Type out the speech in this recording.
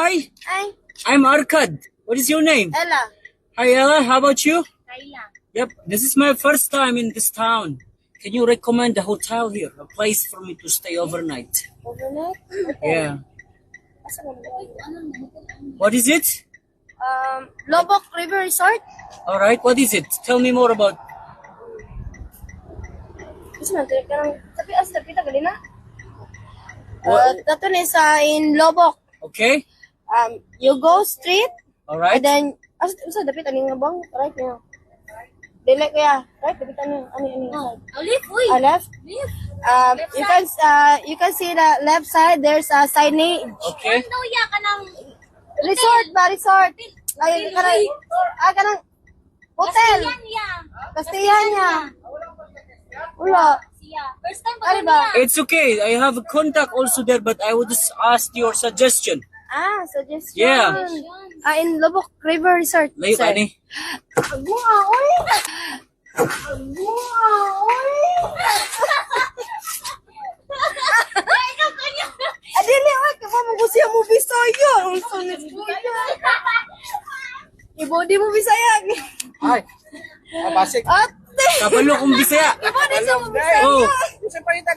hi. Hi. I'm Arkad. What is your name? Ella. Hi, Ella. How about you? Kayla. Yep. This is my first time in this town. Can you recommend a hotel here? A place for me to stay overnight? Overnight? Yeah. Asa ba ba? What is it? Lobok River Resort. All right. What is it? Tell me more about. Kasi man, tapi ta gali na. What? That one is in Lobok. Okay. You go straight, All and right. then, asa dapat aning nga bang? Right niya. Dili kaya, right? Dapat ani. Olive, uy. Left. You can see the left side. There's a signage. Okay. Ano ya ka ng Resort. Ay, kanang hotel. yan ya? Kastiyan niya. Wala. Siya. First time Ano pa ba? niya. It's okay. I have a contact also there, but I would just ask your suggestion. Suggestion. Yeah. In Lobok River Resort. Layo ka sir. ni. Bunga, oy! Bunga, oy! Adili, oy! Kaya mo siya mo Bisaya. Unso ni Bisaya. Ibodi mo Bisaya. Ay, basik. Ate! Kabalo kong Bisaya. Ibodi siya mo Bisaya. Oh. Kasi palitan